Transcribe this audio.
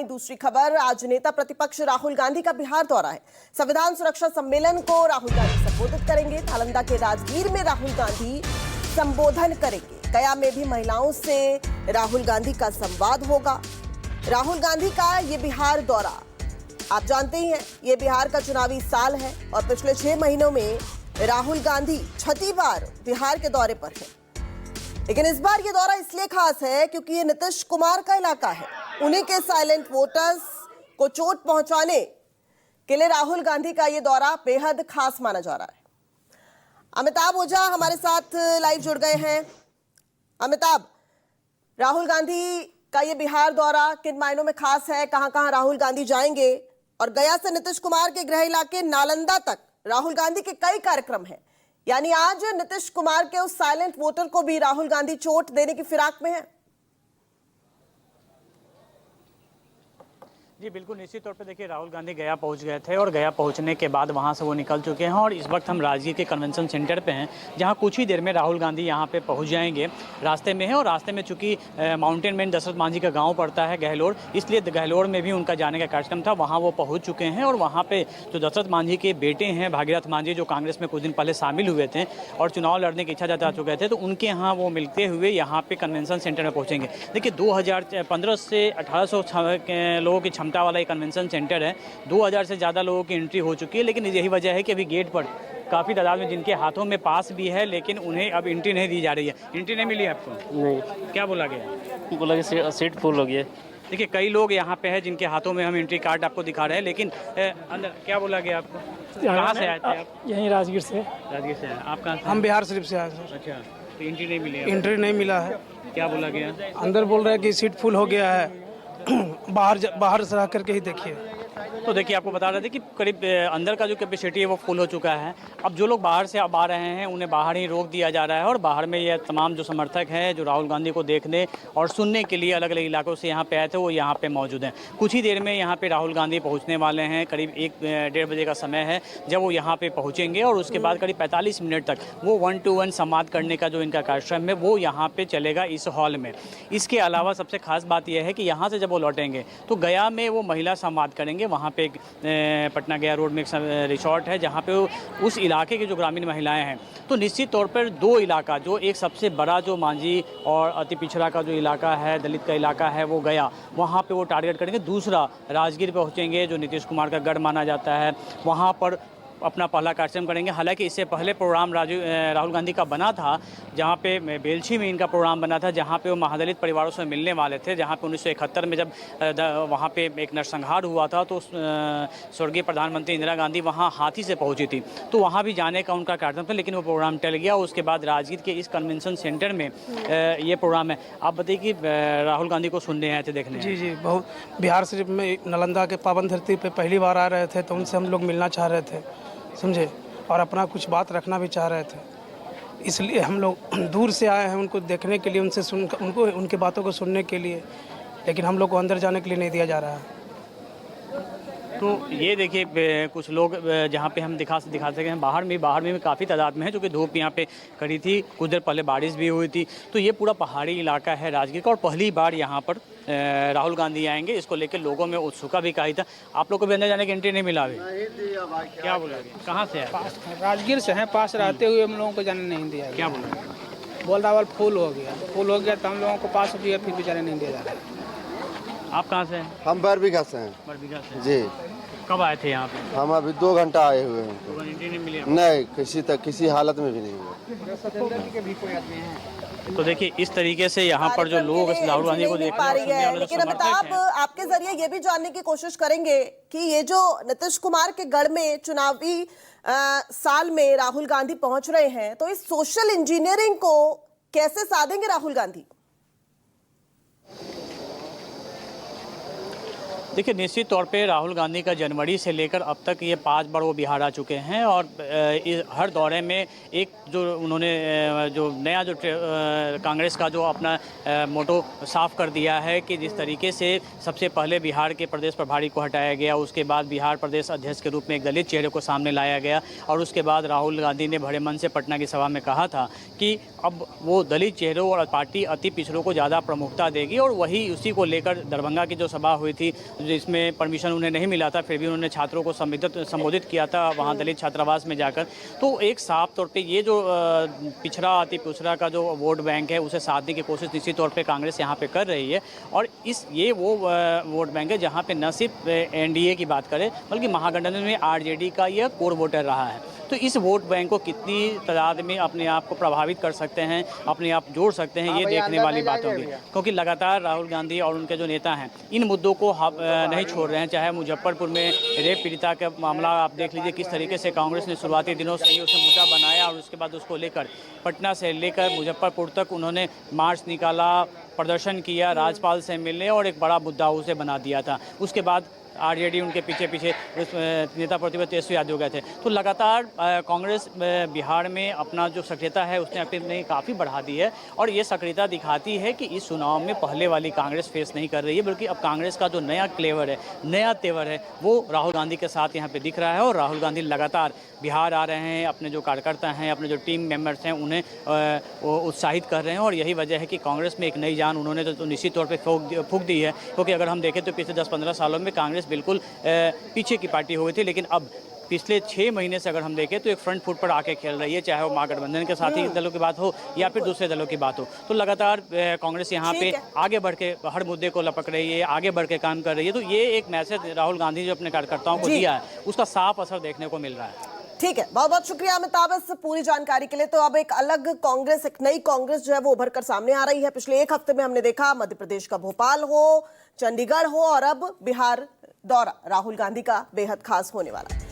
वहीं दूसरी खबर, आज नेता प्रतिपक्ष राहुल गांधी का बिहार दौरा है। संविधान सुरक्षा सम्मेलन को राहुल गांधी संबोधित करेंगे। नालंदा के राजगीर में राहुल गांधी संबोधन करेंगे। गया में भी महिलाओं से राहुल गांधी का संवाद होगा। राहुल गांधी का ये बिहार दौरा, आप जानते ही हैं, ये बिहार का चुनावी साल है और पिछले 6 महीनों में राहुल गांधी 6ठी बार बिहार के दौरे पर है। लेकिन इस बार ये दौरा इसलिए खास है क्योंकि ये नीतीश कुमार का इलाका है। उन्हीं के साइलेंट वोटर्स को चोट पहुंचाने के लिए राहुल गांधी का ये दौरा बेहद खास माना जा रहा है। अमिताभ ओझा हमारे साथ लाइव जुड़ गए हैं। अमिताभ, राहुल गांधी का ये बिहार दौरा किन मायनों में खास है, कहां-कहां राहुल गांधी जाएंगे, और गया से नीतीश कुमार के गृह इलाके नालंदा तक राहुल गांधी के कई कार्यक्रम हैं। यानी आज नीतीश कुमार के उस साइलेंट वोटर को भी राहुल गांधी चोट देने की फिराक में है। जी बिल्कुल, निश्चित तौर पे देखिए, राहुल गांधी गया पहुंच गए थे और गया पहुंचने के बाद वहां से वो निकल चुके हैं और इस वक्त हम राजगीर के कन्वेंशन सेंटर पे हैं, जहां कुछ ही देर में राहुल गांधी यहां पे पहुंच जाएंगे। रास्ते में है और रास्ते में चूंकि माउंटेन मैन दशरथ मांझी का गांव पड़ता है गहलोर, इसलिए गहलोर में भी उनका जाने का कार्यक्रम था। वहाँ वो पहुँच चुके हैं और वहाँ पर जो दशरथ मांझी के बेटे हैं भागीरथ मांझी, जो कांग्रेस में कुछ दिन पहले शामिल हुए थे और चुनाव लड़ने की इच्छा जता चुके थे, तो उनके यहाँ वो मिलते हुए यहाँ पे कन्वेंशन सेंटर में पहुँचेंगे। देखिए 2015 से 1800 लोगों की क्षमता वाला ये कन्वेंशन सेंटर है। 2000 से ज़्यादा लोगों की एंट्री हो चुकी है, लेकिन यही वजह है कि अभी गेट पर काफ़ी तादाद में जिनके हाथों में पास भी है, लेकिन उन्हें अब एंट्री नहीं दी जा रही है। एंट्री नहीं मिली आपको? नहीं। क्या बोला गया? बोला कि सीट फुल हो गई। देखिए कई लोग यहाँ पे हैं जिनके हाथों में हम एंट्री कार्ड आपको दिखा रहे हैं, लेकिन अंदर क्या बोला गया आपको? कहाँ से आए थे आप? यहीं राजगीर से। राजगीर से आप कहाँ से? हम बिहार शरीफ से आए सर। अच्छा, तो एंट्री नहीं मिली? एंट्री नहीं मिला है। क्या बोला गया? अंदर बोल रहे हैं कि सीट फुल हो गया है, बाहर से रह करके ही देखिए। तो देखिए आपको बता रहे थे कि करीब अंदर का जो कैपेसिटी है वो फुल हो चुका है। अब जो लोग बाहर से अब आ रहे हैं उन्हें बाहर ही रोक दिया जा रहा है और बाहर में ये तमाम जो समर्थक हैं जो राहुल गांधी को देखने और सुनने के लिए अलग अलग इलाकों से यहाँ पे आए थे, वो यहाँ पे मौजूद हैं। कुछ ही देर में यहाँ पे राहुल गांधी पहुँचने वाले हैं। करीब 1-1:30 बजे का समय है जब वो यहाँ पे पहुँचेंगे और उसके बाद करीब 45 मिनट तक वो 1-to-1 संवाद करने का जो इनका कार्यक्रम है वो यहाँ पे चलेगा इस हॉल में। इसके अलावा सबसे खास बात यह है कि यहाँ से जब वो लौटेंगे तो गया में वो महिला संवाद करेंगे। वहाँ पे पटना गया रोड में एक रिसोर्ट है जहाँ पे उस इलाके की जो ग्रामीण महिलाएं हैं, तो निश्चित तौर पर 2 इलाका, जो एक सबसे बड़ा जो मांझी और अति पिछड़ा का जो इलाका है, दलित का इलाका है, वो गया, वहाँ पे वो टारगेट करेंगे। दूसरा राजगीर पहुँचेंगे जो नीतीश कुमार का गढ़ माना जाता है, वहाँ पर अपना पहला कार्यक्रम करेंगे। हालांकि इससे पहले प्रोग्राम राहुल गांधी का बना था, जहां पे बेलछी में इनका प्रोग्राम बना था, जहां पे वो महादलित परिवारों से मिलने वाले थे, जहां पे 1971 में जब वहां पे एक नरसंहार हुआ था तो स्वर्गीय प्रधानमंत्री इंदिरा गांधी वहां हाथी से पहुंची थी, तो वहां भी जाने का उनका कार्यक्रम था, लेकिन वो प्रोग्राम टल गया। उसके बाद राजगीर के इस कन्वेंशन सेंटर में ये प्रोग्राम है। आप बताइए कि राहुल गांधी को सुनने आए थे, देखने? जी, बहुत। बिहार शरीफ में नालंदा के पावन धरती पर पहली बार आ रहे थे, तो उनसे हम लोग मिलना चाह रहे थे, समझे, और अपना कुछ बात रखना भी चाह रहे थे। इसलिए हम लोग दूर से आए हैं उनको देखने के लिए, उनको उनकी बातों को सुनने के लिए, लेकिन हम लोग को अंदर जाने के लिए नहीं दिया जा रहा है। तो ये देखिए कुछ लोग जहाँ पे हम दिखा सके हैं, बाहर में काफ़ी तादाद में है, क्योंकि धूप यहाँ पे खड़ी थी, कुछ देर पहले बारिश भी हुई थी। तो ये पूरा पहाड़ी इलाका है राजगीर का और पहली बार यहाँ पर राहुल गांधी आएंगे। इसको लेकर लोगों में उत्सुकता भी काफ़ी था। आप लोग को भी अंदर जाने की एंट्री नहीं मिला अभी? क्या बोला? कहाँ से है? राजगीर से हैं, पास रहते हुए हम लोगों को जाने नहीं दिया। क्या बोला? बोल रहा है फुल हो गया तो हम लोगों को पास भी है, फिर भी जाने नहीं दिया जा रहा है। आप कहाँ से हैं? हम बरबीघा से हैं। बरबीघा से जी। कब आए थे यहाँ पे? हम अभी 2 घंटा आए हुए हैं। तो एंट्री नहीं मिली? नहीं, किसी हालत में भी नहीं हुआ। तो देखिए इस तरीके से यहाँ पर जो लोग राहुल गांधी को देख रहे हैं, लेकिन अमिताभ, आपके जरिए ये भी जानने की कोशिश करेंगे कि ये जो नीतीश कुमार के गढ़ में चुनावी साल में राहुल गांधी पहुंच रहे हैं, तो इस सोशल इंजीनियरिंग को कैसे साधेंगे राहुल गांधी? देखिए, निश्चित तौर पे राहुल गांधी का जनवरी से लेकर अब तक ये 5 बार वो बिहार आ चुके हैं और हर दौरे में एक जो उन्होंने जो नया जो कांग्रेस का जो अपना मोटो साफ कर दिया है कि जिस तरीके से सबसे पहले बिहार के प्रदेश प्रभारी को हटाया गया, उसके बाद बिहार प्रदेश अध्यक्ष के रूप में एक दलित चेहरे को सामने लाया गया और उसके बाद राहुल गांधी ने बड़े मन से पटना की सभा में कहा था कि अब वो दलित चेहरों और पार्टी अति पिछड़ों को ज़्यादा प्रमुखता देगी और वही उसी को लेकर दरभंगा की जो सभा हुई थी जिसमें परमिशन उन्हें नहीं मिला था, फिर भी उन्होंने छात्रों को संबोधित किया था वहाँ दलित छात्रावास में जाकर। तो एक साफ तौर पे ये जो पिछड़ा अति पिछड़ा का जो वोट बैंक है उसे साधने की कोशिश निश्चित तौर पे कांग्रेस यहाँ पे कर रही है और ये वो वोट बैंक है जहाँ पे न सिर्फ एनडीए की बात करें बल्कि महागठबंधन में आरजेडी का यह कोर वोटर रहा है। तो इस वोट बैंक को कितनी तादाद में अपने आप को प्रभावित कर सकते हैं, अपने आप जोड़ सकते हैं, ये देखने वाली बात होगी, क्योंकि लगातार राहुल गांधी और उनके जो नेता हैं इन मुद्दों को नहीं छोड़ रहे हैं। चाहे मुजफ्फरपुर में रेप पीड़िता का मामला आप देख लीजिए, किस तरीके से कांग्रेस ने शुरुआती दिनों से ही उसे मुद्दा बनाया और उसके बाद उसको लेकर पटना से लेकर मुजफ्फरपुर तक उन्होंने मार्च निकाला, प्रदर्शन किया, राज्यपाल से मिलने और एक बड़ा मुद्दा उसे बना दिया था। उसके बाद आरजेडी उनके पीछे नेता प्रतिपक्ष तेजस्वी यादव गए थे। तो लगातार कांग्रेस बिहार में अपना जो सक्रियता है उसने अपनी काफ़ी बढ़ा दी है और ये सक्रियता दिखाती है कि इस चुनाव में पहले वाली कांग्रेस फेस नहीं कर रही है, बल्कि अब कांग्रेस का जो नया क्लेवर है, नया तेवर है, वो राहुल गांधी के साथ यहाँ पे दिख रहा है और राहुल गांधी लगातार बिहार आ रहे हैं, अपने जो कार्यकर्ता हैं, अपने जो टीम मेंबर्स हैं उन्हें उत्साहित कर रहे हैं और यही वजह है कि कांग्रेस में एक नई जान उन्होंने तो निश्चित तौर पर फूंक दी है। क्योंकि अगर हम देखें तो पिछले 10-15 सालों में कांग्रेस बिल्कुल पीछे की पार्टी हो गई थी, लेकिन अब पिछले 6 महीने से अगर हम देखें तो एक फ्रंट फुट पर आके खेल रही है, चाहे वो महागठबंधन के साथी दलों की बात हो या फिर दूसरे दलों की बात हो। तो लगातार कांग्रेस यहाँ पे आगे बढ़ के हर मुद्दे को लपक रही है, आगे बढ़ के काम कर रही है। तो ये एक मैसेज राहुल गांधी जो अपने कार्यकर्ताओं को दिया है उसका साफ असर देखने को मिल रहा है। ठीक है, बहुत बहुत शुक्रिया अमिताभ इस पूरी जानकारी के लिए। तो अब एक अलग कांग्रेस, एक नई कांग्रेस जो है वो उभर कर सामने आ रही है। पिछले एक हफ्ते में हमने देखा मध्य प्रदेश का भोपाल हो, चंडीगढ़ हो और अब बिहार दौरा राहुल गांधी का बेहद खास होने वाला है।